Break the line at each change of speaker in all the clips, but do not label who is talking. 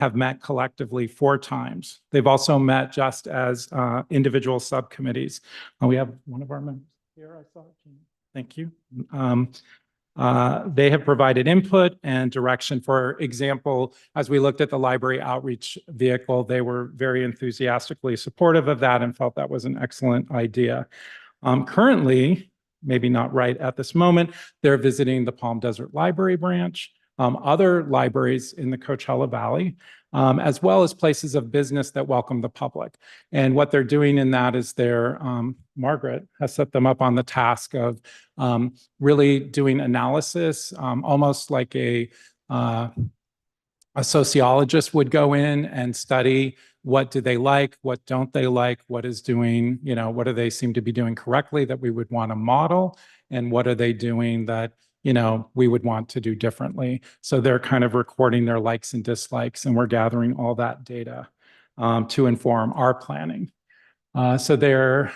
have met collectively 4 times. They've also met just as individual subcommittees. We have one of our members here. I saw it. Thank you. They have provided input and direction. For example, as we looked at the library outreach vehicle, they were very enthusiastically supportive of that and felt that was an excellent idea. Currently, maybe not right at this moment, they're visiting the Palm Desert Library branch, other libraries in the Coachella Valley, as well as places of business that welcome the public. And what they're doing in that is Margaret has set them up on the task of really doing analysis, almost like a sociologist would go in and study what do they like, what don't they like, what is doing, what do they seem to be doing correctly that we would want to model, and what are they doing that we would want to do differently. So they're kind of recording their likes and dislikes, and we're gathering all that data to inform our planning. So there,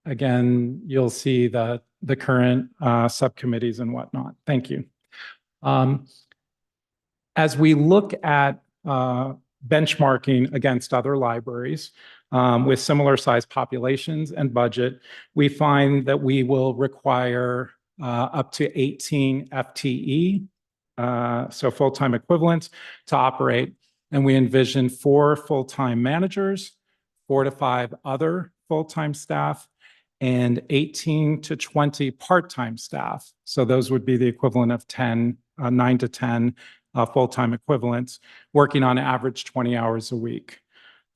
again, you'll see the current subcommittees and whatnot. Thank you. As we look at benchmarking against other libraries with similar size populations and budget, we find that we will require up to 18 FTE, so full-time equivalents, to operate. And we envision 4 full-time managers, 4 to 5 other full-time staff, and 18 to 20 part-time staff. So those would be the equivalent of 9 to 10 full-time equivalents, working on average 20 hours a week.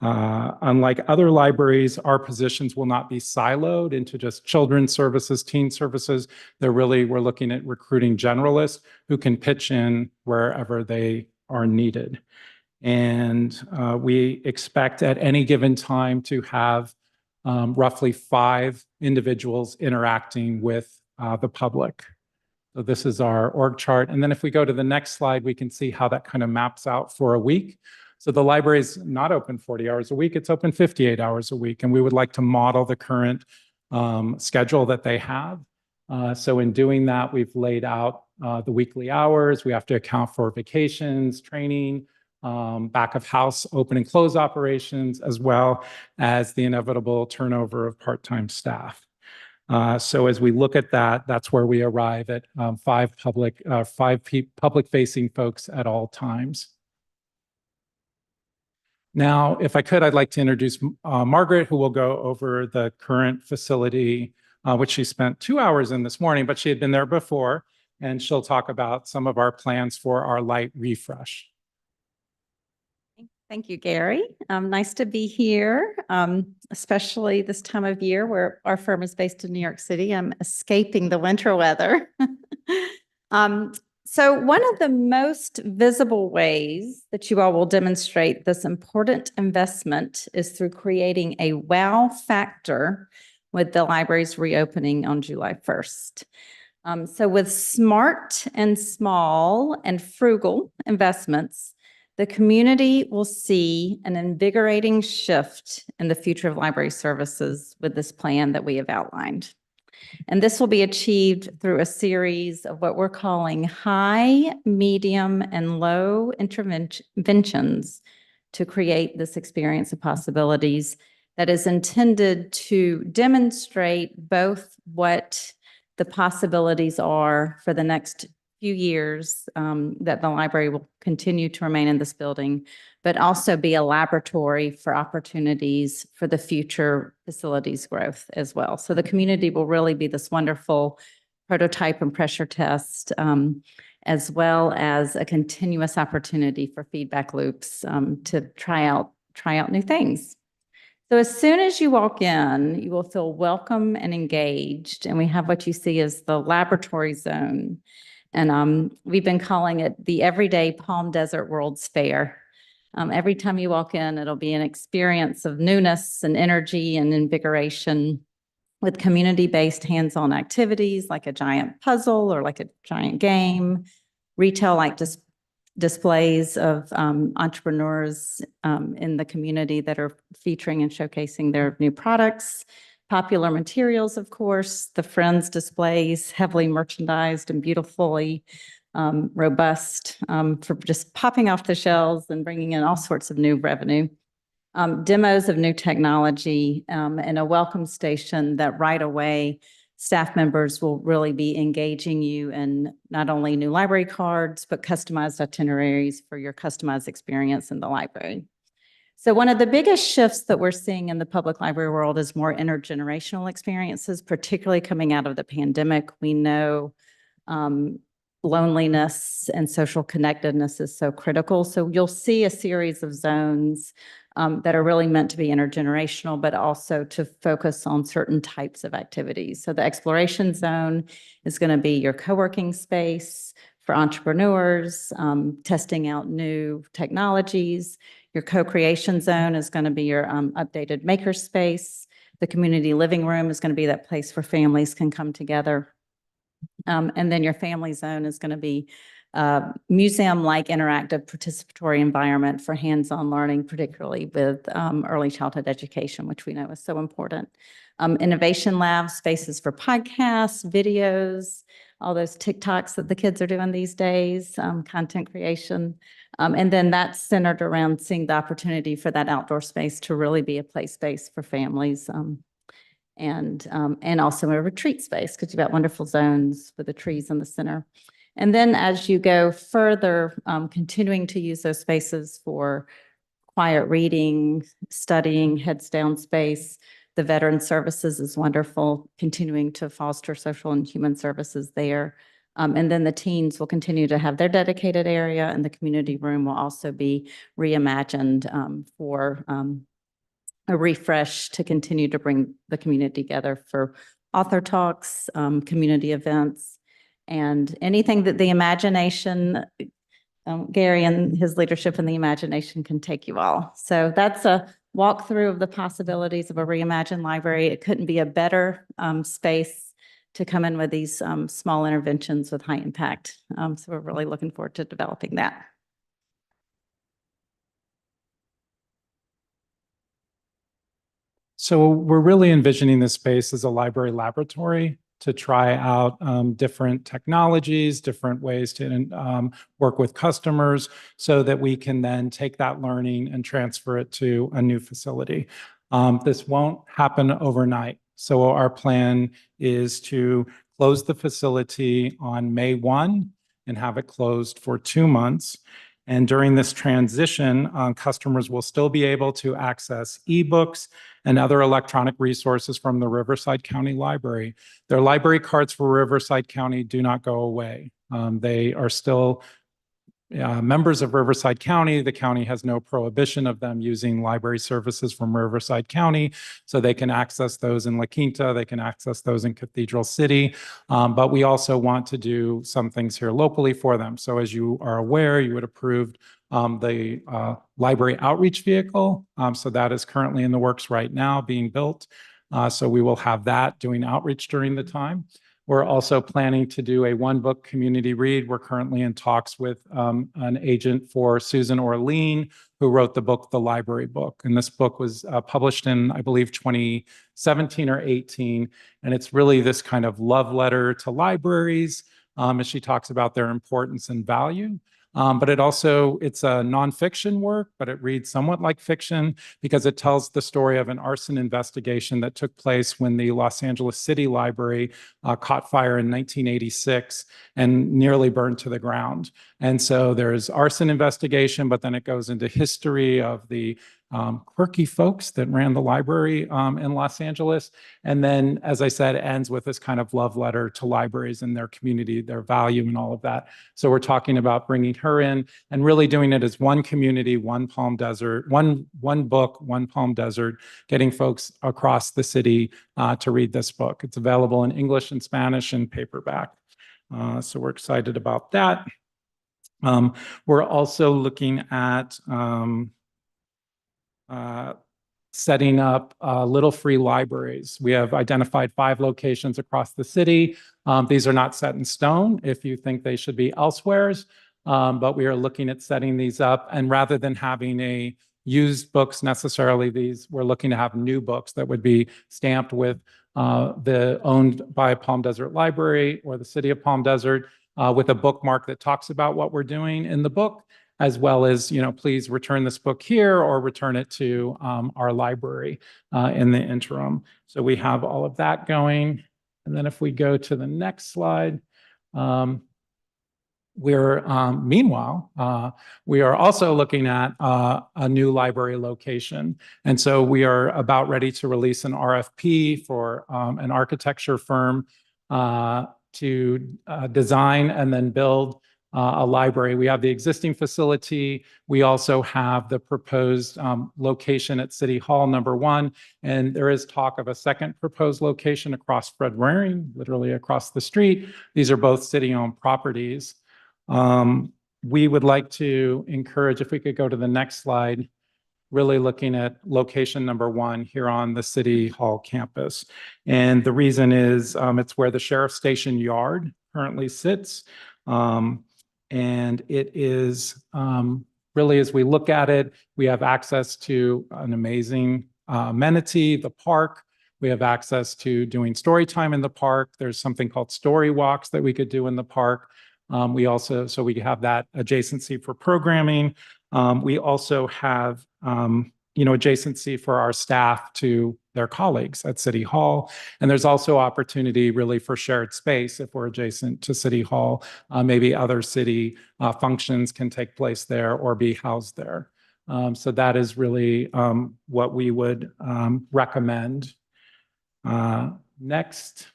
Unlike other libraries, our positions will not be siloed into just children's services, teen services. We're looking at recruiting generalists who can pitch in wherever they are needed. And we expect at any given time to have roughly 5 individuals interacting with the public. So this is our org chart. And then if we go to the next slide, we can see how that kind of maps out for a week. So the library is not open 40 hours a week, it's open 58 hours a week. And we would like to model the current schedule that they have. So in doing that, we've laid out the weekly hours. We have to account for vacations, training, back of house open and close operations, as well as the inevitable turnover of part-time staff. So as we look at that, that's where we arrive at 5 public-facing folks at all times. Now, if I could, I'd like to introduce Margaret, who will go over the current facility, which she spent 2 hours in this morning, but she had been there before, and she'll talk about some of our plans for our light refresh.
Thank you, Gary. Nice to be here, especially this time of year where our firm is based in New York City. I'm escaping the winter weather. So one of the most visible ways that you all will demonstrate this important investment is through creating a wow factor with the library's reopening on July 1st. So with smart and small and frugal investments, the community will see an invigorating shift in the future of library services with this plan that we have outlined. And this will be achieved through a series of what we're calling high, medium, and low interventions to create this experience of possibilities that is intended to demonstrate both what the possibilities are for the next few years that the library will continue to remain in this building, but also be a laboratory for opportunities for the future facilities growth as well. So the community will really be this wonderful prototype and pressure test, as well as a continuous opportunity for feedback loops to try out new things. So as soon as you walk in, you will feel welcome and engaged, and we have what you see as the laboratory zone. And we've been calling it the Everyday Palm Desert World's Fair. Every time you walk in, it'll be an experience of newness and energy and invigoration with community-based hands-on activities like a giant puzzle or like a giant game, retail-like displays of entrepreneurs in the community that are featuring and showcasing their new products, popular materials, of course, the Friends displays, heavily merchandised and beautifully robust for just popping off the shelves and bringing in all sorts of new revenue. Demos of new technology and a welcome station that right away staff members will really be engaging you in not only new library cards, but customized itineraries for your customized experience in the library. So one of the biggest shifts that we're seeing in the public library world is more intergenerational experiences, particularly coming out of the pandemic. We know loneliness and social connectedness is so critical. So you'll see a series of zones that are really meant to be intergenerational, but also to focus on certain types of activities. So the exploration zone is going to be your co-working space for entrepreneurs, testing out new technologies. Your co-creation zone is going to be your updated maker space. The community living room is going to be that place where families can come together. And then your family zone is going to be museum-like interactive participatory environment for hands-on learning, particularly with early childhood education, which we know is so important. Innovation lab spaces for podcasts, videos, all those TikToks that the kids are doing these days, content creation. And then that's centered around seeing the opportunity for that outdoor space to really be a play space for families. And also a retreat space because you've got wonderful zones with the trees in the center. And then as you go further, continuing to use those spaces for quiet reading, studying, heads down space. The veteran services is wonderful, continuing to foster social and human services there. And then the teens will continue to have their dedicated area, and the community room will also be reimagined for a refresh to continue to bring the community together for author talks, community events, and anything that the imagination, Gary and his leadership in the imagination can take you all. So that's a walkthrough of the possibilities of a reimagined library. It couldn't be a better space to come in with these small interventions with high impact. So we're really looking forward to developing that.
So we're really envisioning this space as a library laboratory to try out different technologies, different ways to work with customers so that we can then take that learning and transfer it to a new facility. This won't happen overnight. So our plan is to close the facility on May 1 and have it closed for 2 months. And during this transition, customers will still be able to access ebooks and other electronic resources from the Riverside County Library. Their library cards for Riverside County do not go away. They are still members of Riverside County. The county has no prohibition of them using library services from Riverside County, so they can access those in La Quinta, they can access those in Cathedral City, but we also want to do some things here locally for them. So as you are aware, you had approved the library outreach vehicle. So that is currently in the works right now, being built. So we will have that doing outreach during the time. We're also planning to do a one-book community read. We're currently in talks with an agent for Susan Orlean, who wrote the book, The Library Book. And this book was published in, I believe, 2017 or 18. And it's really this kind of love letter to libraries as she talks about their importance and value. But it's a nonfiction work, but it reads somewhat like fiction because it tells the story of an arson investigation that took place when the Los Angeles City Library caught fire in 1986 and nearly burned to the ground. And so there's arson investigation, but then it goes into history of the quirky folks that ran the library in Los Angeles. And then, as I said, ends with this kind of love letter to libraries and their community, their value and all of that. So we're talking about bringing her in and really doing it as one community, one Palm Desert, one book, one Palm Desert, getting folks across the city to read this book. It's available in English and Spanish and paperback. So we're excited about that. We're also looking at setting up little free libraries. We have identified 5 locations across the city. These are not set in stone if you think they should be elsewheres, but we are looking at setting these up. And rather than having a used books necessarily, we're looking to have new books that would be stamped with owned by Palm Desert Library or the City of Palm Desert. with a bookmark that talks about what we're doing in the book, as well as, please return this book here or return it to our library in the interim. So we have all of that going. And then if we go to the next slide, meanwhile, we are also looking at a new library location. And so we are about ready to release an RFP for an architecture firm to design and then build a library. We have the existing facility. We also have the proposed location at City Hall, #1. And there is talk of a second proposed location across Fred Waring, literally across the street. These are both city-owned properties. We would like to encourage, if we could go to the next slide, really looking at location #1 here on the City Hall campus. And the reason is it's where the Sheriff's Station Yard currently sits. And it is really, as we look at it, we have access to an amazing amenity, the park. We have access to doing story time in the park. There's something called story walks that we could do in the park. So we have that adjacency for programming. We also have, adjacency for our staff to their colleagues at City Hall. And there's also opportunity really for shared space if we're adjacent to City Hall. Maybe other city functions can take place there or be housed there. So that is really what we would recommend. Next.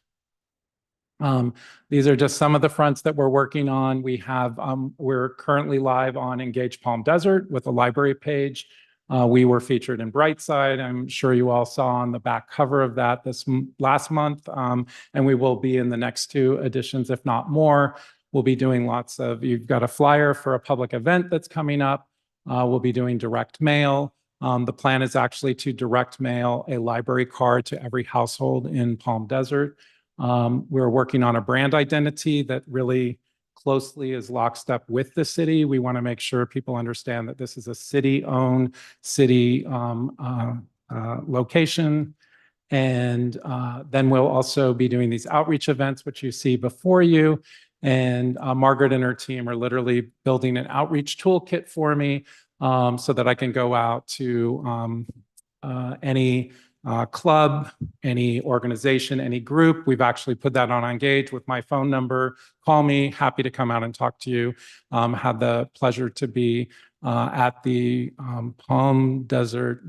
These are just some of the fronts that we're working on. We're currently live on Engage Palm Desert with a library page. We were featured in Brightside. I'm sure you all saw on the back cover of that this last month. And we will be in the next 2 editions, if not more. We'll be doing you've got a flyer for a public event that's coming up. We'll be doing direct mail. The plan is actually to direct mail a library card to every household in Palm Desert. We're working on a brand identity that really closely is lockstep with the city. We want to make sure people understand that this is a city-owned, city location. And then we'll also be doing these outreach events, which you see before you. And Margaret and her team are literally building an outreach toolkit for me so that I can go out to any club, any organization, any group. We've actually put that on Engage with my phone number. Call me, happy to come out and talk to you. Had the pleasure to be at the Palm Desert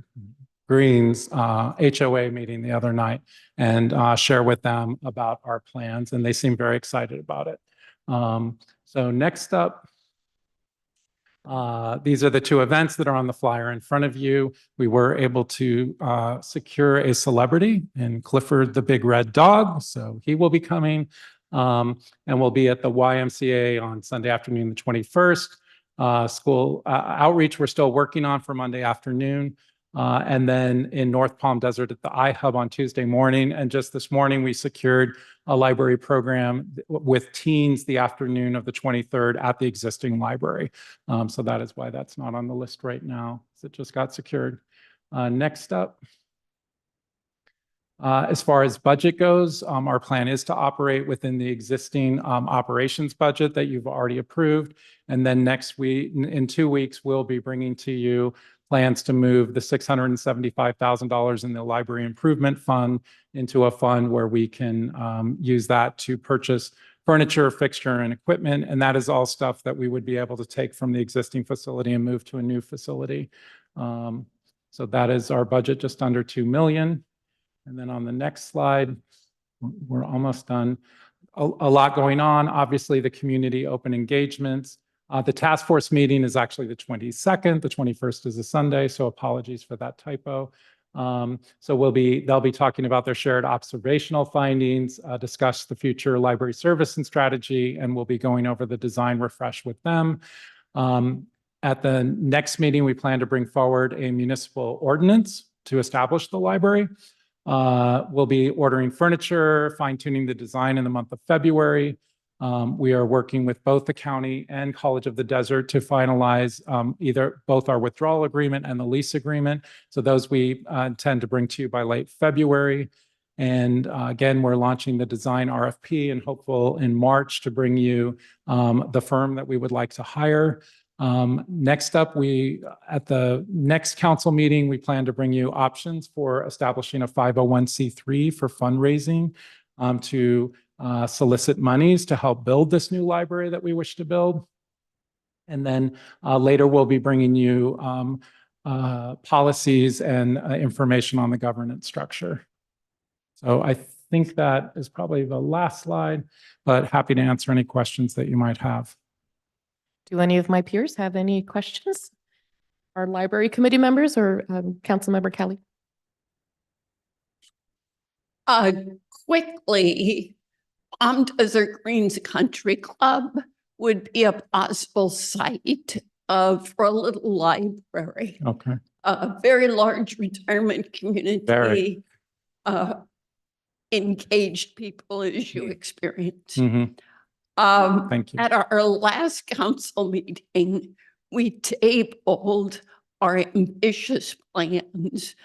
Greens HOA meeting the other night and share with them about our plans, and they seem very excited about it. So next up, these are the 2 events that are on the flyer in front of you. We were able to secure a celebrity in Clifford the Big Red Dog, so he will be coming. And we'll be at the YMCA on Sunday afternoon, the 21st. School outreach we're still working on for Monday afternoon. And then in North Palm Desert at the iHub on Tuesday morning. And just this morning, we secured a library program with teens the afternoon of the 23rd at the existing library. So that is why that's not on the list right now. It just got secured. Next up. As far as budget goes, our plan is to operate within the existing operations budget that you've already approved. And then next week, in 2 weeks, we'll be bringing to you plans to move the $675,000 in the library improvement fund into a fund where we can use that to purchase furniture, fixture, and equipment. And that is all stuff that we would be able to take from the existing facility and move to a new facility. So that is our budget, just under $2 million. And then on the next slide, we're almost done. A lot going on. Obviously, the community open engagements. The task force meeting is actually the 22nd. The 21st is a Sunday, so apologies for that typo. So they'll be talking about their shared observational findings, discuss the future library service and strategy, and we'll be going over the design refresh with them. At the next meeting, we plan to bring forward a municipal ordinance to establish the library. We'll be ordering furniture, fine-tuning the design in the month of February. We are working with both the county and College of the Desert to finalize both our withdrawal agreement and the lease agreement. So those we intend to bring to you by late February. And again, we're launching the design RFP and hopeful in March to bring you the firm that we would like to hire. Next up, at the next council meeting, we plan to bring you options for establishing a 501c3 for fundraising to solicit monies to help build this new library that we wish to build. And then later we'll be bringing you policies and information on the governance structure. So I think that is probably the last slide, but happy to answer any questions that you might have.
Do any of my peers have any questions? Our library committee members or Councilmember Kelly?
Quickly, Desert Greens Country Club would be a possible site for a little library.
Okay.
A very large retirement community.
Very.
Engaged people as you experience.
Mhm. Thank you.
At our last council meeting, we tabled our ambitious plans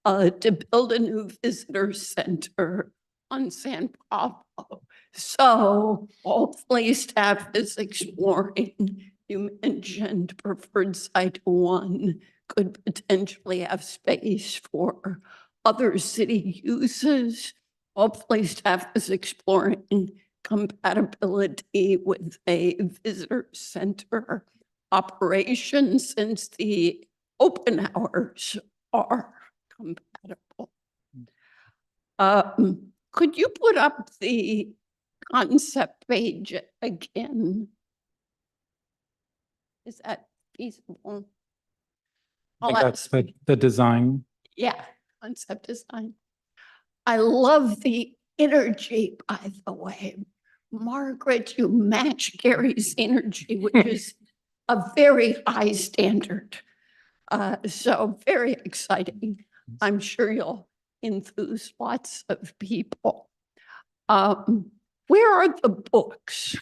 to build a new visitor center on San Pablo. So hopefully staff is exploring. You mentioned preferred site 1 could potentially have space for other city uses. Hopefully staff is exploring compatibility with a visitor center operation since the open hours are compatible. Could you put up the concept page again? Is that feasible?
I think that's the design.
Yeah, concept design. I love the energy, by the way. Margaret, you match Gary's energy, which is a very high standard. So very exciting. I'm sure you'll enthuse lots of people. Where are the books?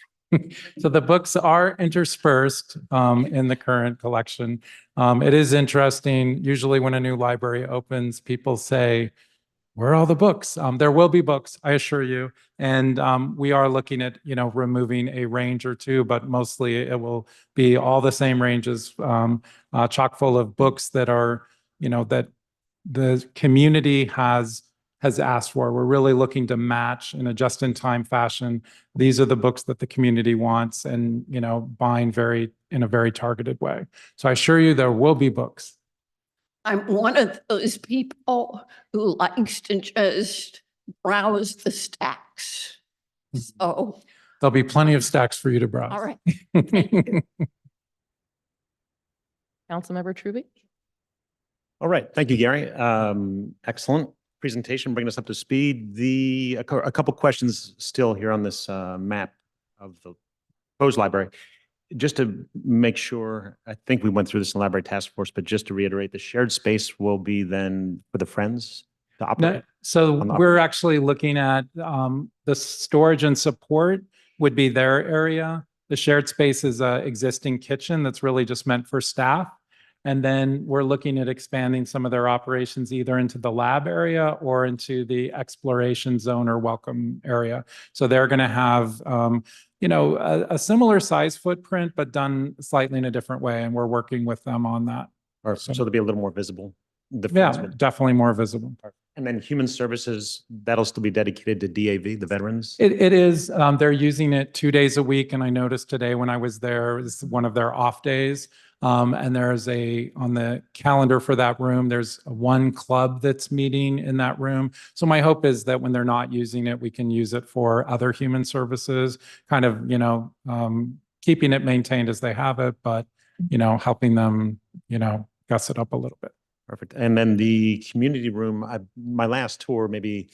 So the books are interspersed in the current collection. It is interesting. Usually when a new library opens, people say, where are all the books? There will be books, I assure you. And we are looking at, removing a range or two, but mostly it will be all the same ranges, chock full of books that are, that the community has asked for. We're really looking to match in a just-in-time fashion. These are the books that the community wants and, buying in a very targeted way. So I assure you there will be books.
I'm one of those people who likes to just browse the stacks. So
there'll be plenty of stacks for you to browse.
all right. Thank you.
Councilmember Truby?
All right. Thank you, Gary. Excellent presentation, bringing us up to speed. A couple questions still here on this map of the proposed library. Just to make sure, I think we went through this in the library task force, but just to reiterate, the shared space will be then for the Friends to operate?
No, so we're actually looking at the storage and support would be their area. The shared space is an existing kitchen that's really just meant for staff. And then we're looking at expanding some of their operations either into the lab area or into the exploration zone or welcome area. So they're going to have, a similar size footprint, but done slightly in a different way. And we're working with them on that.
So they'll be a little more visible.
Yeah, definitely more visible.
And then human services, that'll still be dedicated to DAV, the veterans?
It is. They're using it 2 days a week. And I noticed today when I was there, it's one of their off days. And there's on the calendar for that room, there's one club that's meeting in that room. So my hope is that when they're not using it, we can use it for other human services, kind of, keeping it maintained as they have it, but, helping them, guss it up a little bit.
Perfect. And then the community room, my last tour, maybe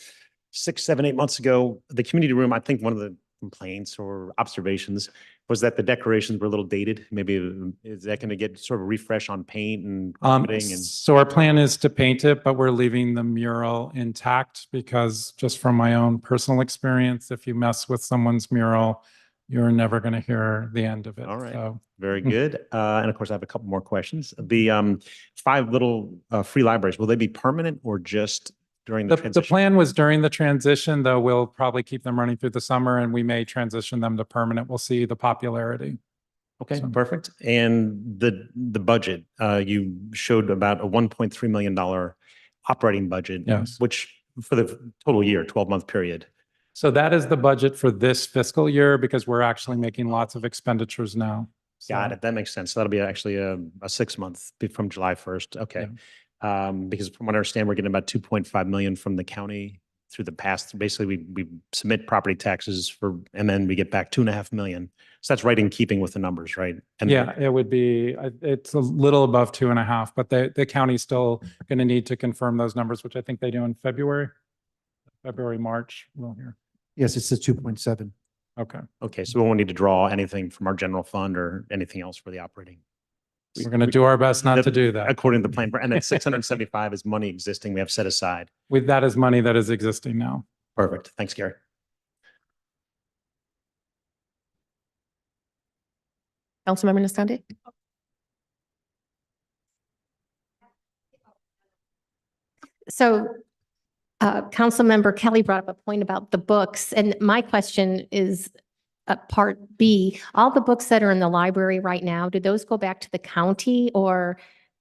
6, 7, 8 months ago, the community room, I think one of the complaints or observations was that the decorations were a little dated. Maybe is that going to get sort of refresh on paint and carpeting?
So our plan is to paint it, but we're leaving the mural intact because just from my own personal experience, if you mess with someone's mural, you're never going to hear the end of it.
All right.
So.
Very good. And of course, I have a couple more questions. The 5 little free libraries, will they be permanent or just during the
The
transition?
plan was during the transition, though we'll probably keep them running through the summer and we may transition them to permanent. We'll see the popularity.
Okay,
So-
perfect. And the budget, you showed about a $1.3 million operating budget.
Yes.
Which for the total year, 12-month period.
So that is the budget for this fiscal year because we're actually making lots of expenditures now.
Got
So-
it. That makes sense. So that'll be actually a 6-month from July 1st. Okay. Because from what I understand, we're getting about 2.5 million from the county through the past. Basically, we submit property taxes for, and then we get back 2.5 million. So that's right in keeping with the numbers, right? And
Yeah, it would be, it's a little above 2.5, but the county's still going to need to confirm those numbers, which I think they do in February, March. We'll hear.
Yes, it's a 2.7.
Okay.
Okay, so we won't need to draw anything from our general fund or anything else for the operating.
We're going to do our best not to do that.
According to the plan, and that 675 is money existing we have set aside.
With that is money that is existing now.
Perfect. Thanks, Gary.
Councilmember Nasande?
So Councilmember Kelly brought up a point about the books, and my question is part B. All the books that are in the library right now, do those go back to the county, or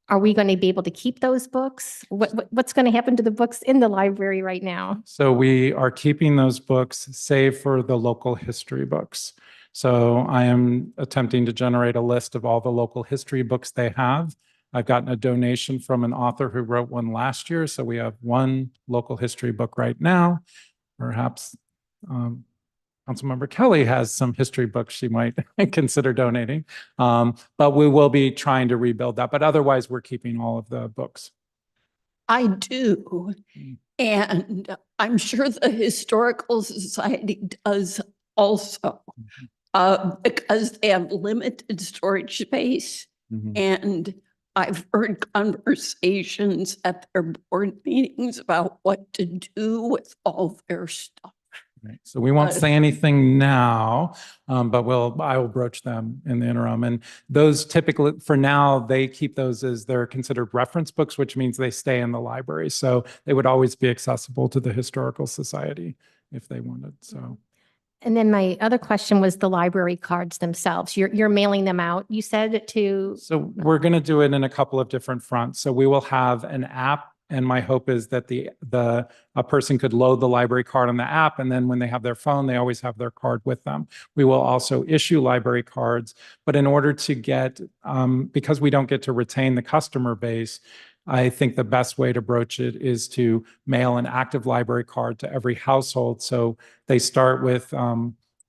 are we going to be able to keep those books? What's going to happen to the books in the library right now?
So we are keeping those books, save for the local history books. So I am attempting to generate a list of all the local history books they have. I've gotten a donation from an author who wrote one last year. So we have one local history book right now. Perhaps Councilmember Kelly has some history books she might consider donating. But we will be trying to rebuild that. But otherwise, we're keeping all of the books.
I do. And I'm sure the Historical Society does also, because they have limited storage space.
Mhm.
And I've heard conversations at their board meetings about what to do with all their stuff.
Right. So we won't say anything now, but I will broach them in the interim. And those typically, for now, they keep those as they're considered reference books, which means they stay in the library. So they would always be accessible to the Historical Society if they wanted. So
And then my other question was the library cards themselves. You're mailing them out. You said to,
So we're going to do it in a couple of different fronts. So we will have an app, and my hope is that a person could load the library card on the app, and then when they have their phone, they always have their card with them. We will also issue library cards, but in order to get, because we don't get to retain the customer base, I think the best way to broach it is to mail an active library card to every household. So they start with,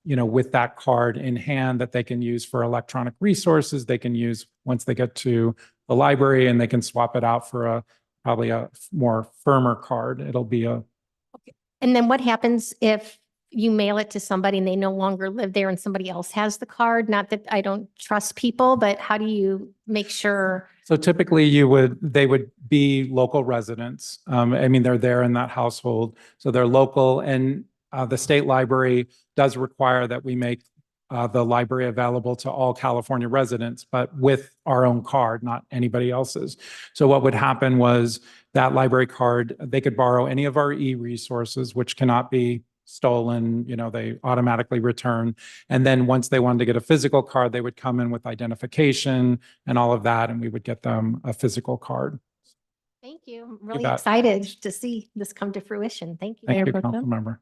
with that card in hand that they can use for electronic resources. They can use once they get to the library, and they can swap it out for probably a more firmer card. It'll be
and then what happens if you mail it to somebody and they no longer live there and somebody else has the card? Not that I don't trust people, but how do you make sure?
So typically they would be local residents. They're there in that household. So they're local, and the state library does require that we make the library available to all California residents, but with our own card, not anybody else's. So what would happen was that library card, they could borrow any of our e-resources, which cannot be stolen, they automatically return. And then once they wanted to get a physical card, they would come in with identification and all of that, and we would get them a physical card.
Thank you. I'm really
bet.
excited to see this come to fruition. Thank you.
Thank you,
Mayor Pro Tem?
Councilmember.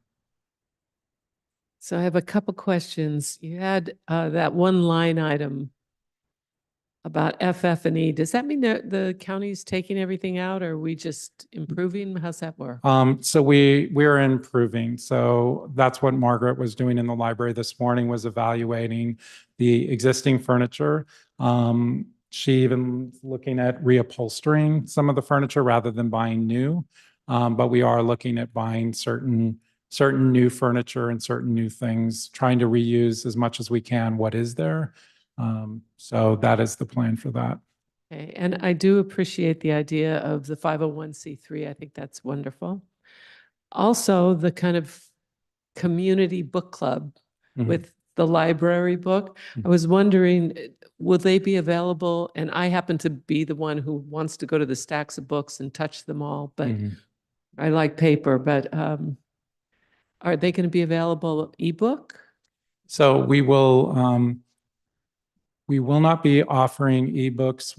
So I have a couple questions. You had that one line item about FF&E. Does that mean that the county's taking everything out, or are we just improving? How's that work?
So we're improving. So that's what Margaret was doing in the library this morning, was evaluating the existing furniture. She even looking at reupholstering some of the furniture rather than buying new. But we are looking at buying certain new furniture and certain new things, trying to reuse as much as we can what is there. So that is the plan for that.
Okay, and I do appreciate the idea of the 501c3. I think that's wonderful. Also, the kind of community book club
Mhm.
with the library book. I was wondering, will they be available? And I happen to be the one who wants to go to the stacks of books and touch them all, but
Mhm.
I like paper, but are they going to be available ebook?
So we will not be offering ebooks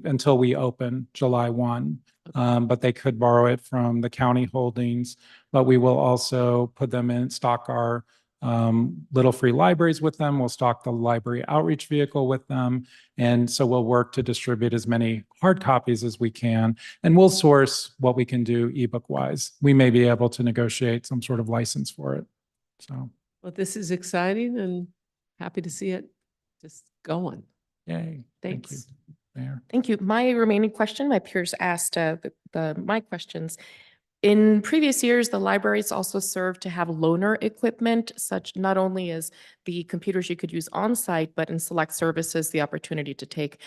until we open July 1. But they could borrow it from the county holdings, but we will also put them in, stock our little free libraries with them. We'll stock the library outreach vehicle with them. And so we'll work to distribute as many hard copies as we can. And we'll source what we can do ebook wise. We may be able to negotiate some sort of license for it. So,
Well, this is exciting and happy to see it just going.
yay. Thank you,
Thanks.
Mayor.
Thank you. My remaining question, my peers asked my questions. In previous years, the libraries also served to have loaner equipment, such not only as the computers you could use on site, but in select services, the opportunity to take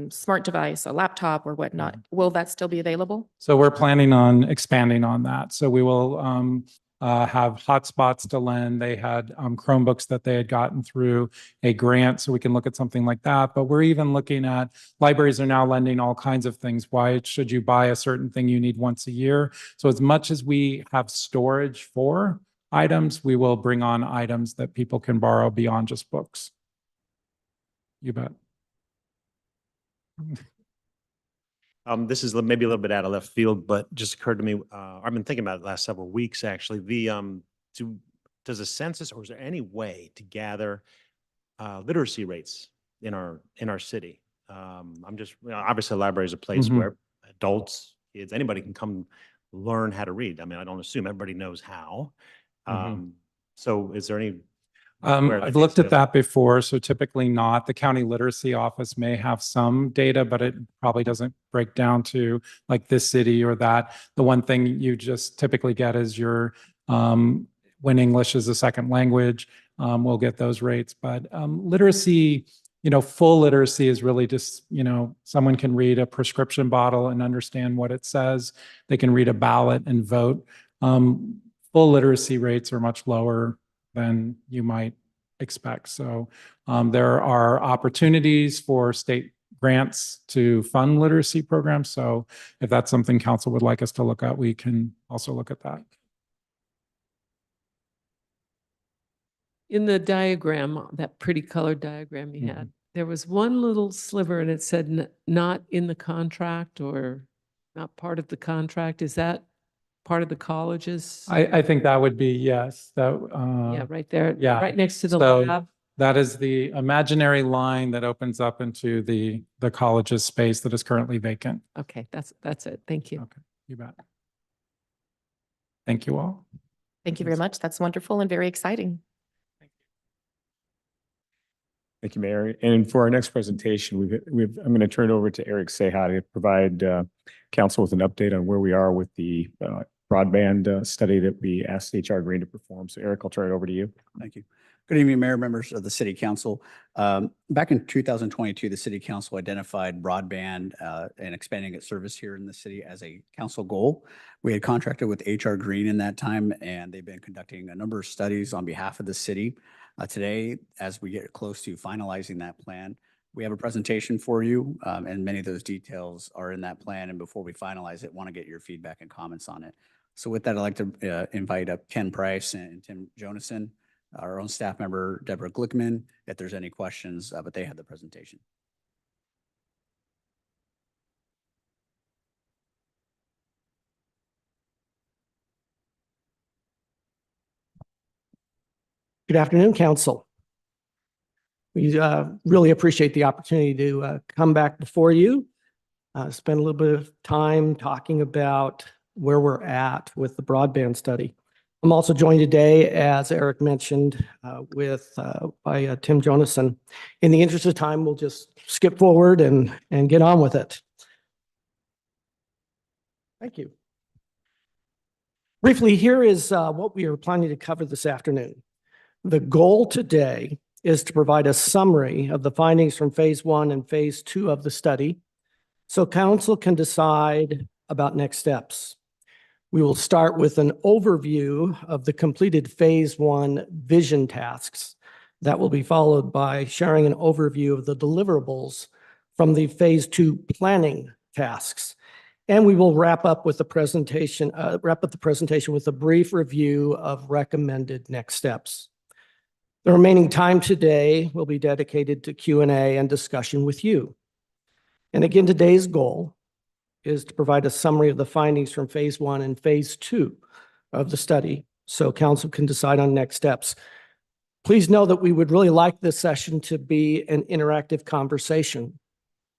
smart device, a laptop or whatnot. Will that still be available?
So we're planning on expanding on that. So we will have hotspots to lend. They had Chromebooks that they had gotten through a grant, so we can look at something like that. But we're even looking at, libraries are now lending all kinds of things. Why should you buy a certain thing you need once a year? So as much as we have storage for items, we will bring on items that people can borrow beyond just books. You bet.
This is maybe a little bit out of left field, but just occurred to me, I've been thinking about it the last several weeks, actually. Does a census, or is there any way to gather literacy rates in our city? I'm just, obviously the library is a place
Mhm.
where adults, kids, anybody can come learn how to read. I mean, I don't assume everybody knows how.
Mhm.
So is there any? where
I've
that
looked at
data-
that before, so typically not. The county literacy office may have some data, but it probably doesn't break down to like this city or that. The one thing you just typically get is when English is a second language, we'll get those rates. But literacy, full literacy is really just, someone can read a prescription bottle and understand what it says. They can read a ballot and vote. Full literacy rates are much lower than you might expect. So there are opportunities for state grants to fund literacy programs. So if that's something council would like us to look at, we can also look at that.
In the diagram, that pretty colored diagram you had, there was one little sliver and it said not in the contract or not part of the contract. Is that part of the colleges?
I think that would be, yes, that,
Yeah, right there,
yeah.
right next to the
So
lab.
that is the imaginary line that opens up into the college's space that is currently vacant.
Okay, that's it. Thank you.
Okay, you bet. Thank you all.
Thank you very much. That's wonderful and very exciting.
Thank you, Mayor. And for our next presentation, I'm going to turn it over to Eric Seha to provide council with an update on where we are with the broadband study that we asked HR Green to perform. So Eric, I'll turn it over to you.
Thank you. Good evening, Mayor, members of the City Council. Back in 2022, the City Council identified broadband and expanding its service here in the city as a council goal. We had contracted with HR Green in that time, and they've been conducting a number of studies on behalf of the city. Today, as we get close to finalizing that plan, we have a presentation for you, and many of those details are in that plan. And before we finalize it, want to get your feedback and comments on it. So with that, I'd like to invite up Ken Price and Tim Jonason, our own staff member, Deborah Glickman, if there's any questions, but they have the presentation.
Good afternoon, Council. We really appreciate the opportunity to come back before you, spend a little bit of time talking about where we're at with the broadband study. I'm also joined today, as Eric mentioned, by Tim Jonason. In the interest of time, we'll just skip forward and get on with it. Thank you. Briefly, here is what we are planning to cover this afternoon. The goal today is to provide a summary of the findings from phase 1 and phase 2 of the study, so council can decide about next steps. We will start with an overview of the completed phase 1 vision tasks. That will be followed by sharing an overview of the deliverables from the phase 2 planning tasks. And we will wrap up the presentation with a brief review of recommended next steps. The remaining time today will be dedicated to Q&A and discussion with you. And again, today's goal is to provide a summary of the findings from phase 1 and phase 2 of the study so council can decide on next steps. Please know that we would really like this session to be an interactive conversation.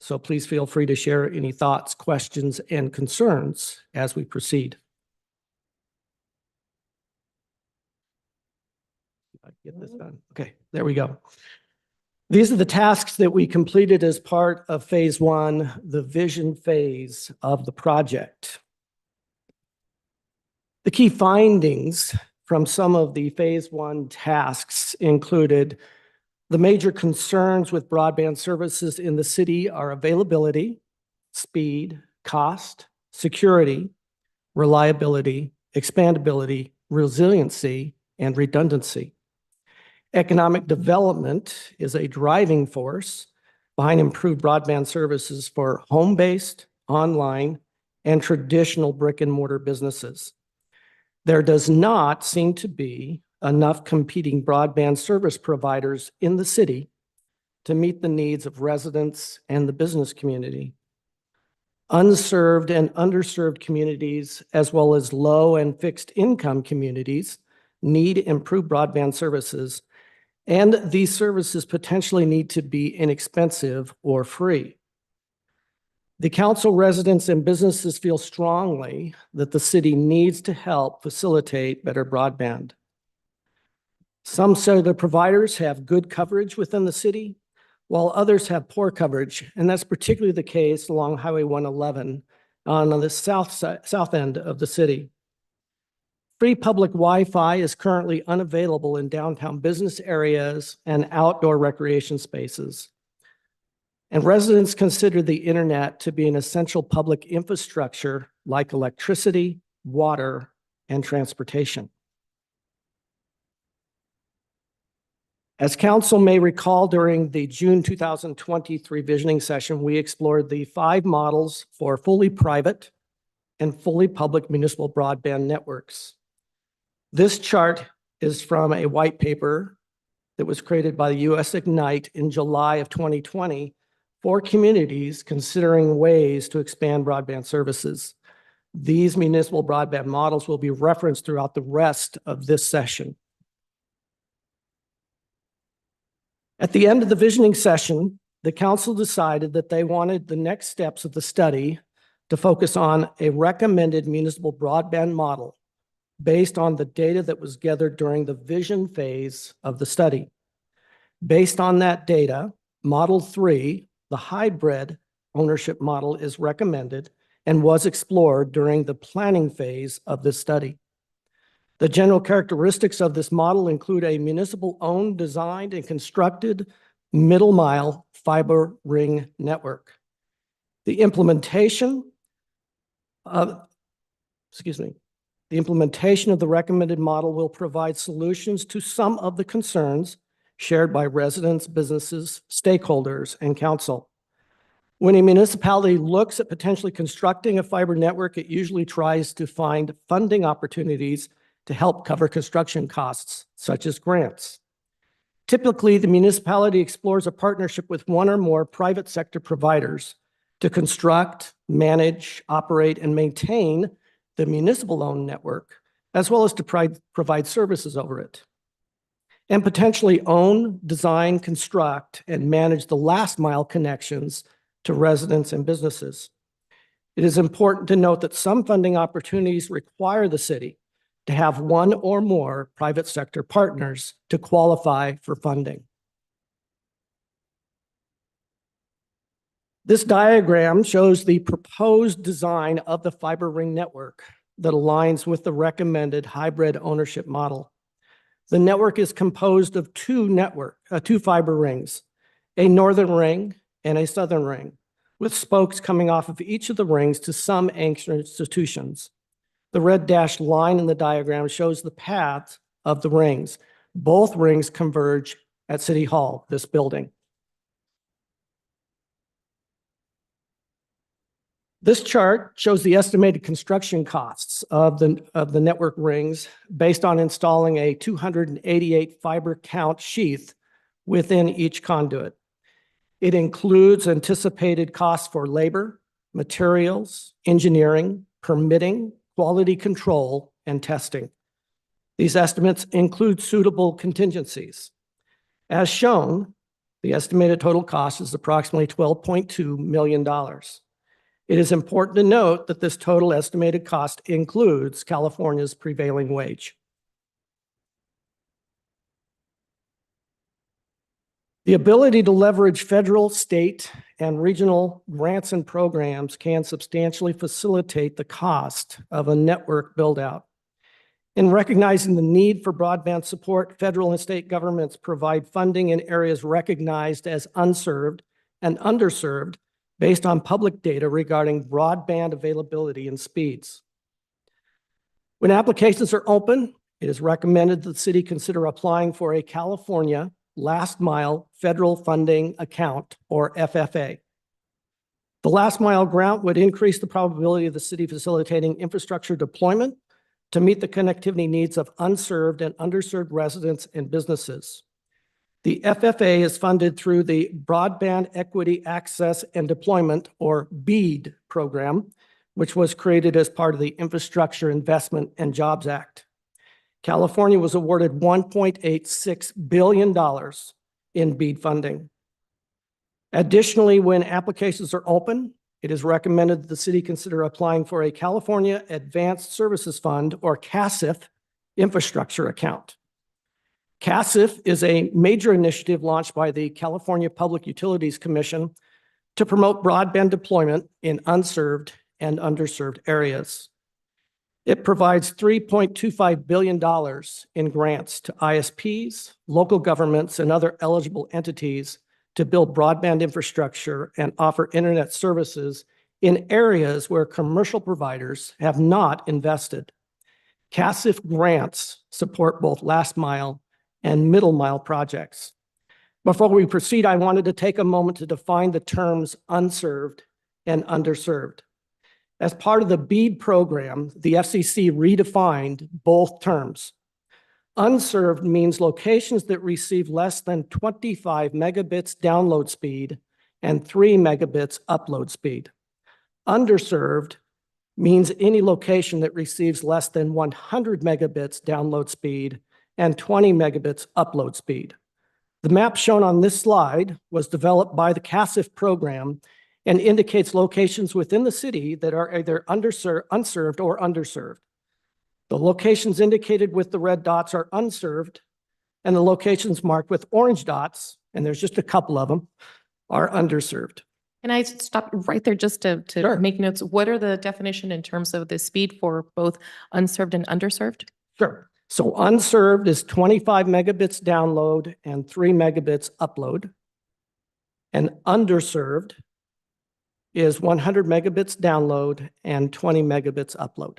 So please feel free to share any thoughts, questions, and concerns as we proceed. Get this done. Okay, there we go. These are the tasks that we completed as part of phase 1, the vision phase of the project. The key findings from some of the phase 1 tasks included the major concerns with broadband services in the city are availability, speed, cost, security, reliability, expandability, resiliency, and redundancy. Economic development is a driving force behind improved broadband services for home-based, online, and traditional brick-and-mortar businesses. There does not seem to be enough competing broadband service providers in the city to meet the needs of residents and the business community. Unserved and underserved communities, as well as low and fixed income communities, need improved broadband services, and these services potentially need to be inexpensive or free. The council, residents, and businesses feel strongly that the city needs to help facilitate better broadband. Some cellular providers have good coverage within the city, while others have poor coverage, and that's particularly the case along Highway 111 on the south end of the city. Free public Wi-Fi is currently unavailable in downtown business areas and outdoor recreation spaces. And residents consider the internet to be an essential public infrastructure like electricity, water, and transportation. As council may recall, during the June 2023 visioning session, we explored the 5 models for fully private and fully public municipal broadband networks. This chart is from a white paper that was created by the US Ignite in July of 2020 for communities considering ways to expand broadband services. These municipal broadband models will be referenced throughout the rest of this session. At the end of the visioning session, the council decided that they wanted the next steps of the study to focus on a recommended municipal broadband model based on the data that was gathered during the vision phase of the study. Based on that data, Model 3, the hybrid ownership model, is recommended and was explored during the planning phase of this study. The general characteristics of this model include a municipal-owned, designed, and constructed middle-mile fiber ring network. The implementation of the recommended model will provide solutions to some of the concerns shared by residents, businesses, stakeholders, and council. When a municipality looks at potentially constructing a fiber network, it usually tries to find funding opportunities to help cover construction costs, such as grants. Typically, the municipality explores a partnership with one or more private sector providers to construct, manage, operate, and maintain the municipal-owned network, as well as to provide services over it, and potentially own, design, construct, and manage the last-mile connections to residents and businesses. It is important to note that some funding opportunities require the city to have one or more private sector partners to qualify for funding. This diagram shows the proposed design of the fiber ring network that aligns with the recommended hybrid ownership model. The network is composed of two fiber rings, a northern ring and a southern ring, with spokes coming off of each of the rings to some anchor institutions. The red dashed line in the diagram shows the path of the rings. Both rings converge at City Hall, this building. This chart shows the estimated construction costs of the network rings based on installing a 288 fiber count sheath within each conduit. It includes anticipated costs for labor, materials, engineering, permitting, quality control, and testing. These estimates include suitable contingencies. As shown, the estimated total cost is approximately $12.2 million. It is important to note that this total estimated cost includes California's prevailing wage. The ability to leverage federal, state, and regional grants and programs can substantially facilitate the cost of a network build-out. In recognizing the need for broadband support, federal and state governments provide funding in areas recognized as unserved and underserved based on public data regarding broadband availability and speeds. When applications are open, it is recommended that the city consider applying for a California Last Mile Federal Funding Account, or FFA. The last mile grant would increase the probability of the city facilitating infrastructure deployment to meet the connectivity needs of unserved and underserved residents and businesses. The FFA is funded through the Broadband Equity Access and Deployment, or BEAD program, which was created as part of the Infrastructure Investment and Jobs Act. California was awarded $1.86 billion in BEAD funding. Additionally, when applications are open, it is recommended that the city consider applying for a California Advanced Services Fund, or CASIF, infrastructure account. CASIF is a major initiative launched by the California Public Utilities Commission to promote broadband deployment in unserved and underserved areas. It provides $3.25 billion in grants to ISPs, local governments, and other eligible entities to build broadband infrastructure and offer internet services in areas where commercial providers have not invested. CASIF grants support both last mile and middle mile projects. Before we proceed, I wanted to take a moment to define the terms unserved and underserved. As part of the BEAD program, the FCC redefined both terms. Unserved means locations that receive less than 25 megabits download speed and 3 megabits upload speed. Underserved means any location that receives less than 100 megabits download speed and 20 megabits upload speed. The map shown on this slide was developed by the CASIF program and indicates locations within the city that are either unserved or underserved. The locations indicated with the red dots are unserved, and the locations marked with orange dots, and there's just a couple of them, are underserved.
Can I stop right there just to
Sure.
make notes? What are the definition in terms of the speed for both unserved and underserved?
Sure. So unserved is 25 megabits download and 3 megabits upload. And underserved is 100 megabits download and 20 megabits upload.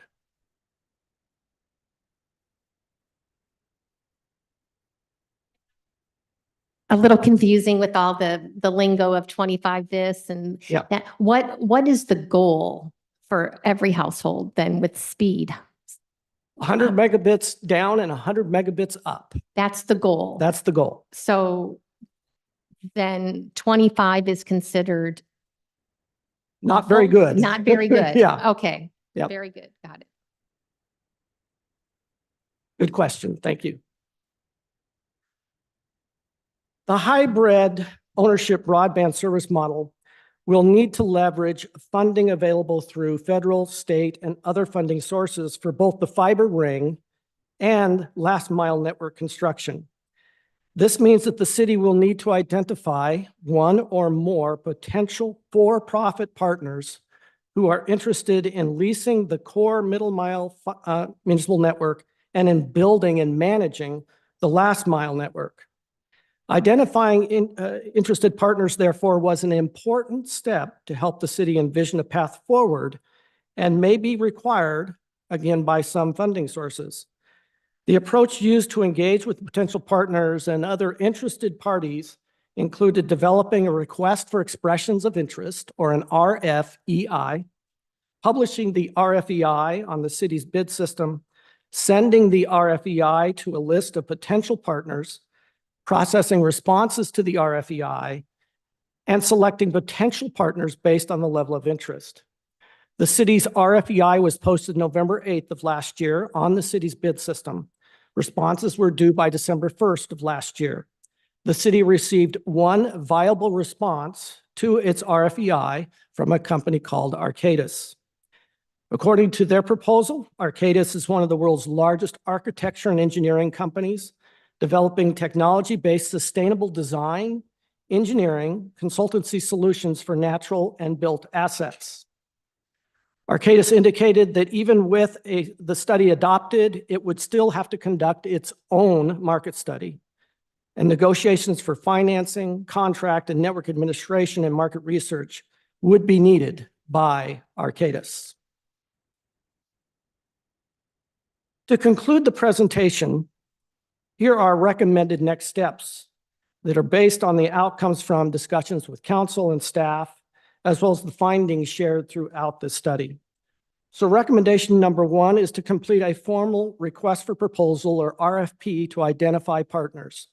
A little confusing with all the lingo of 25 this and
Yeah.
that. What is the goal for every household then with speed?
100 megabits down and 100 megabits up.
That's the goal.
That's the goal.
So then 25 is considered
Not very good.
not very good.
Yeah.
Okay.
Yep.
Very good. Got it.
Good question. Thank you. The hybrid ownership broadband service model will need to leverage funding available through federal, state, and other funding sources for both the fiber ring and last mile network construction. This means that the city will need to identify one or more potential for-profit partners who are interested in leasing the core middle mile municipal network and in building and managing the last mile network. Identifying interested partners, therefore, was an important step to help the city envision a path forward and may be required, again, by some funding sources. The approach used to engage with potential partners and other interested parties included developing a request for expressions of interest, or an RFEI, publishing the RFEI on the city's bid system, sending the RFEI to a list of potential partners, processing responses to the RFEI, and selecting potential partners based on the level of interest. The city's RFEI was posted November 8th of last year on the city's bid system. Responses were due by December 1st of last year. The city received one viable response to its RFEI from a company called Arcadis. According to their proposal, Arcadis is one of the world's largest architecture and engineering companies, developing technology-based sustainable design, engineering, consultancy solutions for natural and built assets. Arcadis indicated that even with the study adopted, it would still have to conduct its own market study, and negotiations for financing, contract, and network administration and market research would be needed by Arcadis. To conclude the presentation, here are recommended next steps that are based on the outcomes from discussions with council and staff, as well as the findings shared throughout this study. So recommendation number 1 is to complete a formal request for proposal, or RFP, to identify partners.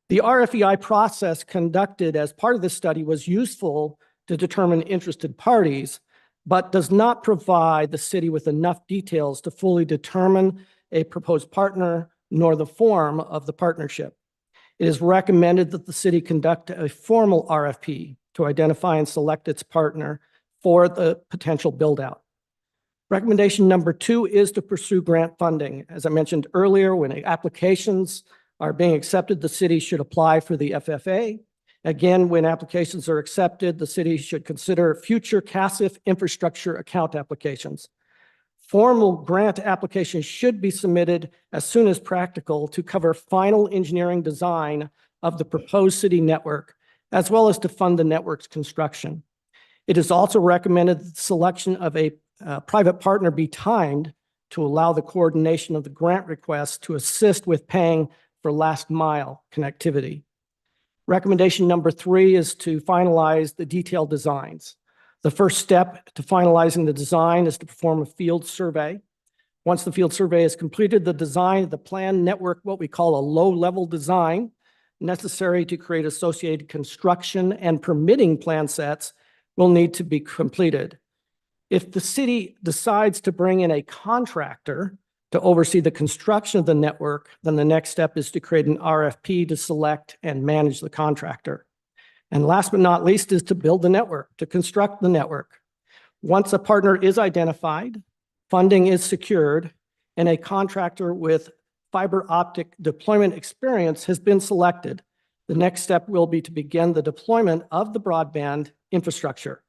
The RFEI process conducted as part of this study was useful to determine interested parties, but does not provide the city with enough details to fully determine a proposed partner nor the form of the partnership. It is recommended that the city conduct a formal RFP to identify and select its partner for the potential build-out. Recommendation number 2 is to pursue grant funding. As I mentioned earlier, when applications are being accepted, the city should apply for the FFA. Again, when applications are accepted, the city should consider future CASIF infrastructure account applications. Formal grant applications should be submitted as soon as practical to cover final engineering design of the proposed city network, as well as to fund the network's construction. It is also recommended that the selection of a private partner be timed to allow the coordination of the grant requests to assist with paying for last mile connectivity. Recommendation number 3 is to finalize the detailed designs. The first step to finalizing the design is to perform a field survey. Once the field survey is completed, the design of the planned network, what we call a low-level design, necessary to create associated construction and permitting plan sets, will need to be completed. If the city decides to bring in a contractor to oversee the construction of the network, then the next step is to create an RFP to select and manage the contractor. And last but not least is to build the network, to construct the network. Once a partner is identified, funding is secured, and a contractor with fiber optic deployment experience has been selected, the next step will be to begin the deployment of the broadband infrastructure.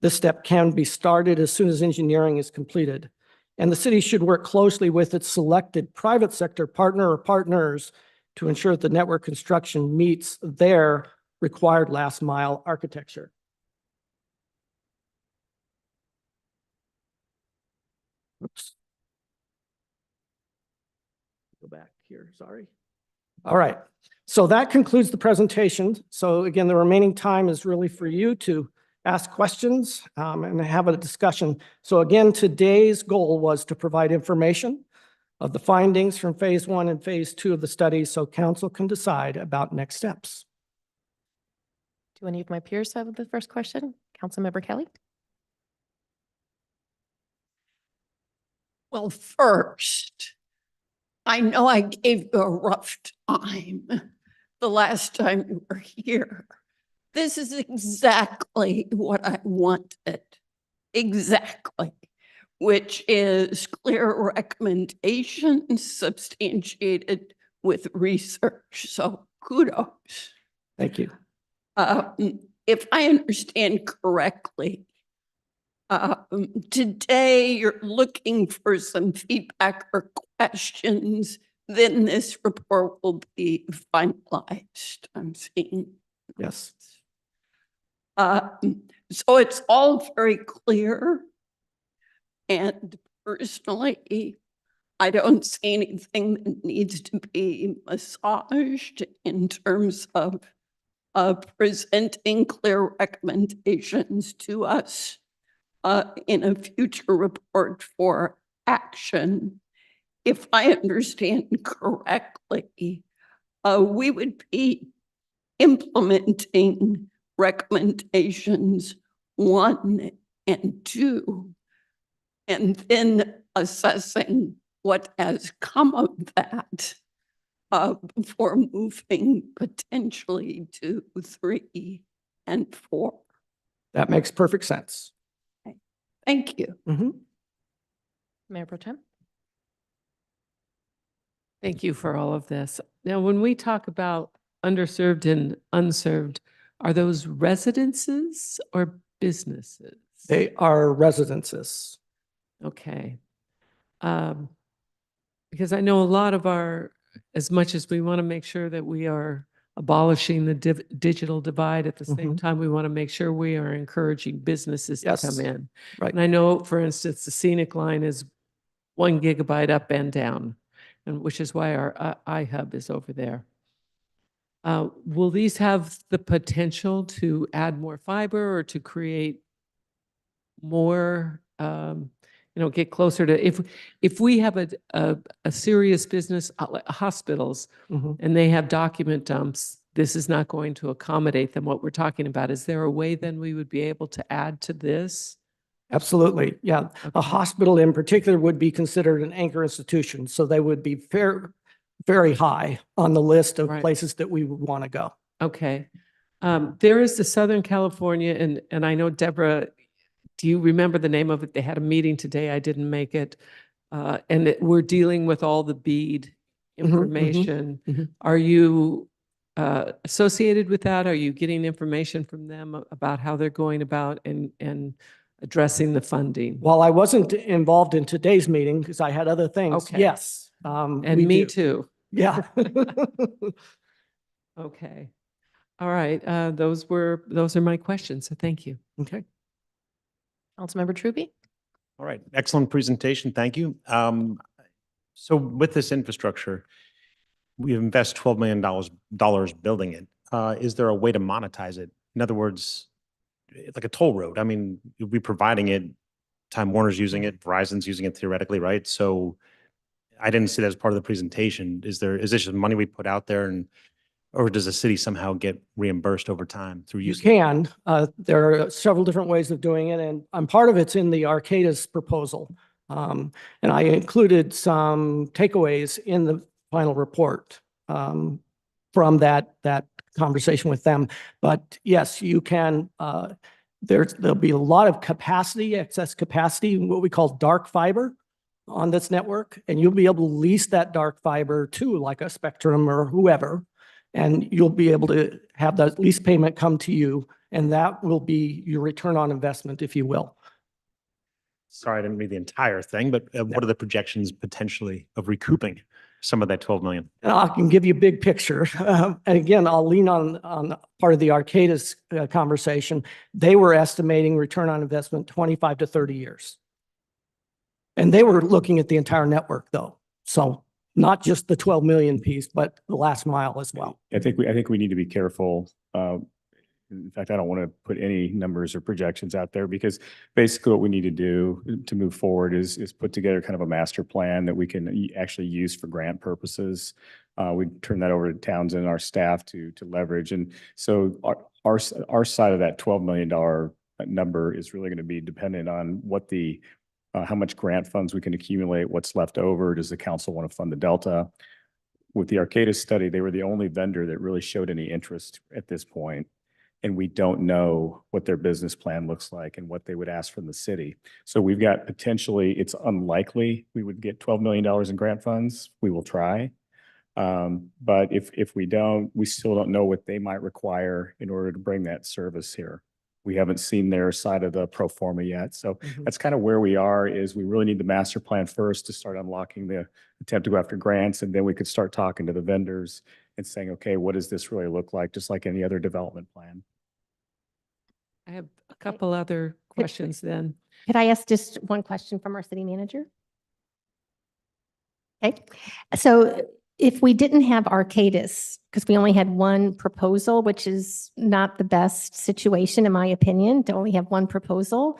This step can be started as soon as engineering is completed. And the city should work closely with its selected private sector partner or partners to ensure that the network construction meets their required last mile architecture. Oops. Go back here, sorry. All right, so that concludes the presentation. So again, the remaining time is really for you to ask questions and have a discussion. So again, today's goal was to provide information of the findings from phase 1 and phase 2 of the study so council can decide about next steps.
Do any of my peers have the first question? Councilmember Kelly?
Well, first, I know I gave you a rough time the last time you were here. This is exactly what I wanted, exactly, which is clear recommendations substantiated with research. So kudos.
Thank you.
If I understand correctly, today you're looking for some feedback or questions, then this report will be finalized. I'm seeing.
Yes.
So it's all very clear. And personally, I don't see anything that needs to be massaged in terms of presenting clear recommendations to us. in a future report for action. If I understand correctly, we would be implementing recommendations 1 and 2, and then assessing what has come of that before moving potentially to 3 and 4.
That makes perfect sense.
Thank you.
Mayor Pro Tem?
Thank you for all of this. Now, when we talk about underserved and unserved, are those residences or businesses?
They are residences.
Okay. Because I know a lot of our, as much as we want to make sure that we are abolishing the digital divide, at the same time, we want to make sure we are encouraging businesses to
Yes.
come in.
Right.
And I know, for instance, the scenic line is 1 gigabyte up and down, and which is why our iHub is over there. Will these have the potential to add more fiber or to create more, get closer to, if we have a serious business, like hospitals, and they have document dumps, this is not going to accommodate them, what we're talking about. Is there a way then we would be able to add to this?
Absolutely. Yeah. A
Okay.
hospital in particular would be considered an anchor institution. So they would be very high on the list of
Right.
places that we would want to go.
Okay. There is the Southern California, and I know Deborah, do you remember the name of it? They had a meeting today. I didn't make it. We're dealing with all the BEAD information. Are you associated with that? Are you getting information from them about how they're going about and addressing the funding?
While I wasn't involved in today's meeting because I had other things,
Okay.
yes.
And
we
me
do.
too.
Yeah.
Okay. All right. Those are my questions. So thank you.
Okay.
Councilmember Trubie?
All right, excellent presentation. Thank you. So with this infrastructure, we invest $12 million building it. Is there a way to monetize it? In other words, like a toll road. I mean, you'll be providing it, Time Warner's using it, Verizon's using it theoretically, right? So I didn't see that as part of the presentation. Is this just money we put out there, or does the city somehow get reimbursed over time through
You
use?
can. There are several different ways of doing it, and part of it's in the Arcadis proposal. And I included some takeaways in the final report from that conversation with them. But yes, you can. There'll be a lot of capacity, excess capacity, what we call dark fiber on this network, and you'll be able to lease that dark fiber to like a Spectrum or whoever. And you'll be able to have that lease payment come to you, and that will be your return on investment, if you will.
Sorry, I didn't read the entire thing, but what are the projections potentially of recouping some of that 12 million?
And I can give you a big picture. And again, I'll lean on part of the Arcadis conversation. They were estimating return on investment 25 to 30 years. And they were looking at the entire network though. So not just the 12 million piece, but the last mile as well.
I think we need to be careful. In fact, I don't want to put any numbers or projections out there because basically what we need to do to move forward is put together kind of a master plan that we can actually use for grant purposes. We turn that over to Townsend and our staff to leverage. And so our side of that $12 million number is really going to be dependent on what how much grant funds we can accumulate, what's left over. Does the council want to fund the delta? With the Arcadis study, they were the only vendor that really showed any interest at this point. And we don't know what their business plan looks like and what they would ask from the city. So we've got potentially, it's unlikely we would get $12 million in grant funds. We will try. But if we don't, we still don't know what they might require in order to bring that service here. We haven't seen their side of the pro forma yet. So that's kind of where we are, is we really need the master plan first to start unlocking the attempt to go after grants. And then we could start talking to the vendors and saying, okay, what does this really look like? Just like any other development plan.
I have a couple other questions then.
Could I ask just one question from our city manager? Okay, so if we didn't have Arcadis, because we only had one proposal, which is not the best situation, in my opinion, to only have one proposal,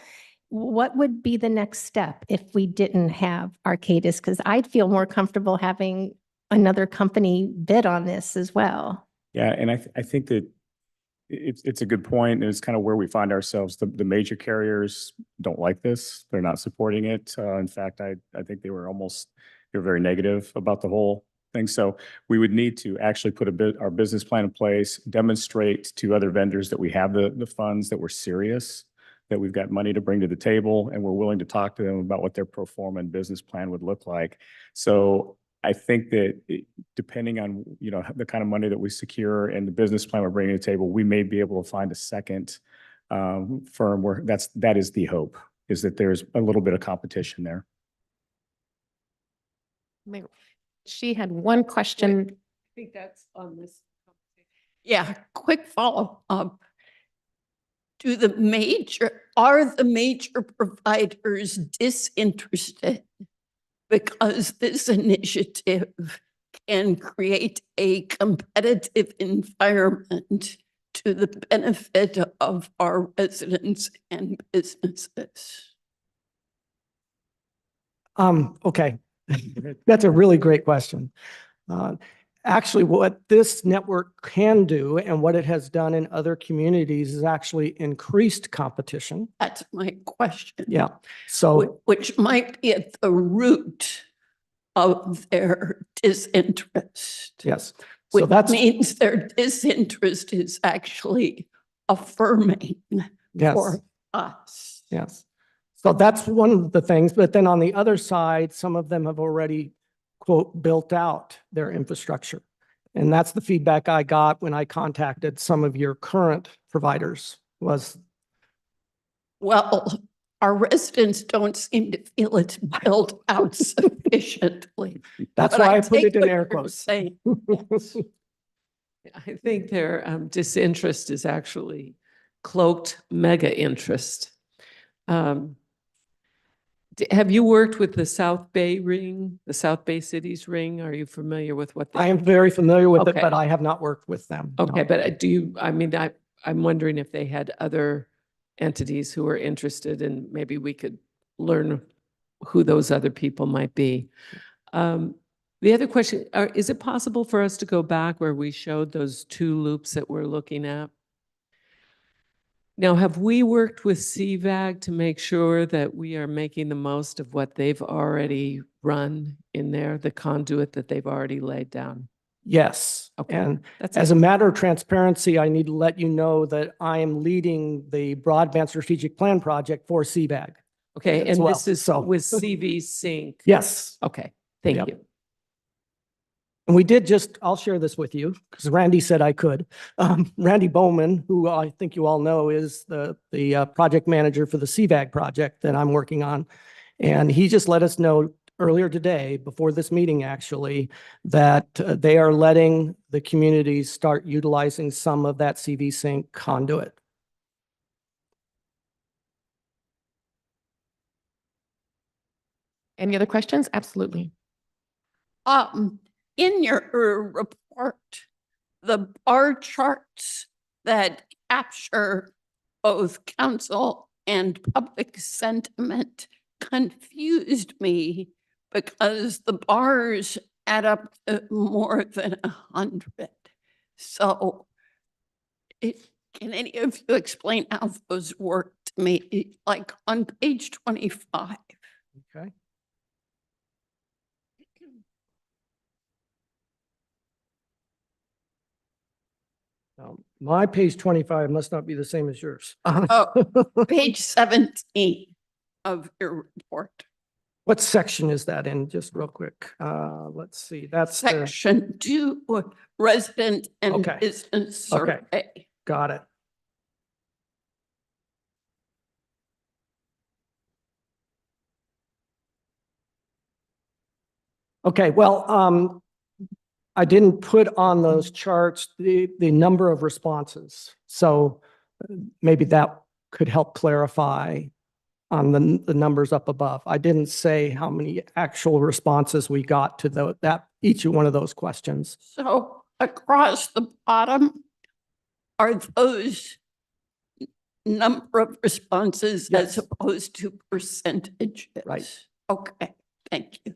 what would be the next step if we didn't have Arcadis? Because I'd feel more comfortable having another company bid on this as well.
Yeah, and I think that it's a good point, and it's kind of where we find ourselves. The major carriers don't like this. They're not supporting it. In fact, I think they're very negative about the whole thing. So we would need to actually put our business plan in place, demonstrate to other vendors that we have the funds, that we're serious, that we've got money to bring to the table, and we're willing to talk to them about what their pro forma and business plan would look like. So I think that depending on, the kind of money that we secure and the business plan we're bringing to the table, we may be able to find a second firm where that is the hope, is that there's a little bit of competition there.
She had one question.
I think that's on this.
Yeah, quick follow-up. Are the major providers disinterested because this initiative can create a competitive environment to the benefit of our residents and businesses?
Okay. That's a really great question. Actually, what this network can do and what it has done in other communities is actually increased competition.
That's my question.
Yeah. So,
Which might be at the root of their disinterest.
yes. So
Which means their disinterest is actually affirming
yes.
for us.
Yes. So that's one of the things. But then on the other side, some of them have already, quote, built out their infrastructure. And that's the feedback I got when I contacted some of your current providers was.
Well, our residents don't seem to feel it's built out sufficiently.
That's
But
why I put
take
it in
what
air
you're
quotes.
saying. Yes.
I think their disinterest is actually cloaked mega interest. Have you worked with the South Bay Ring, the South Bay Cities Ring? Are you familiar with what they?
I am very familiar with it,
Okay.
but I have not worked with them. no.
Okay, but I'm wondering if they had other entities who were interested, and maybe we could learn who those other people might be. The other question, is it possible for us to go back where we showed those two loops that we're looking at? Now, have we worked with CVAG to make sure that we are making the most of what they've already run in there, the conduit that they've already laid down?
Yes.
Okay.
And
That's
as
it.
a matter of transparency, I need to let you know that I am leading the broadband strategic plan project for CVAG.
Okay,
as
and
well,
this is
so-
with CV Sync?
Yes.
Okay, thank
Yep.
you.
And we did I'll share this with you because Randy said I could. Randy Bowman, who I think you all know is the project manager for the CVAG project that I'm working on. And he just let us know earlier today, before this meeting actually, that they are letting the communities start utilizing some of that CV Sync conduit.
Any other questions? Absolutely.
In your report, the bar charts that capture both council and public sentiment confused me because the bars add up to more than 100. So can any of you explain how those work to me? Like on page 25.
Okay. My page 25 must not be the same as yours.
Oh, page 17 of your report.
What section is that in? Just real quick. Let's see. That's the,
Section 2, resident and
Okay.
business
Okay.
survey.
got it. Okay, well, I didn't put on those charts the number of responses. So maybe that could help clarify on the numbers up above. I didn't say how many actual responses we got to each one of those questions.
So across the bottom, are those number of responses as
Yes.
opposed to percentages.
Right.
Okay, thank you.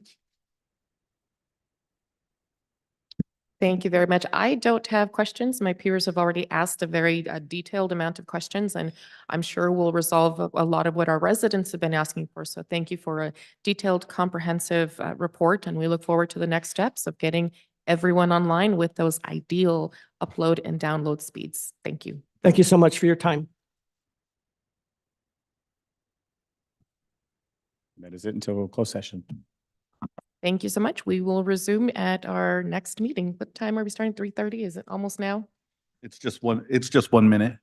Thank you very much. I don't have questions. My peers have already asked a very detailed amount of questions, and I'm sure we'll resolve a lot of what our residents have been asking for. So thank you for a detailed, comprehensive report, and we look forward to the next steps of getting everyone online with those ideal upload and download speeds. Thank you.
Thank you so much for your time.
That is it until closed session.
Thank you so much. We will resume at our next meeting. What time are we starting? 3:30? Is it almost now?
It's just 1 minute.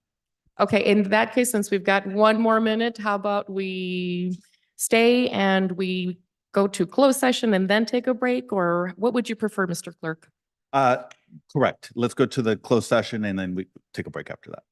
Okay, in that case, since we've got one more minute, how about we stay and we go to closed session and then take a break? Or what would you prefer, Mr. Clerk?
Correct. Let's go to the closed session and then we take a break after that.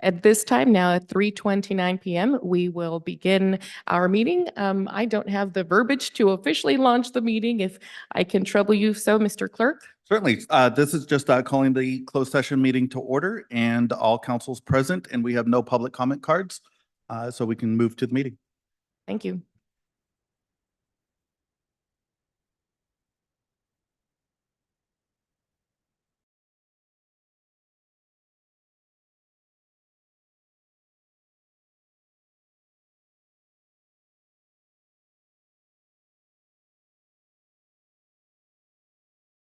At this time, now at 3:29 p.m., we will begin our meeting. I don't have the verbiage to officially launch the meeting. If I can trouble you so, Mr. Clerk.
Certainly. This is just calling the closed session meeting to order and all councils present, and we have no public comment cards. So we can move to the meeting.
Thank you.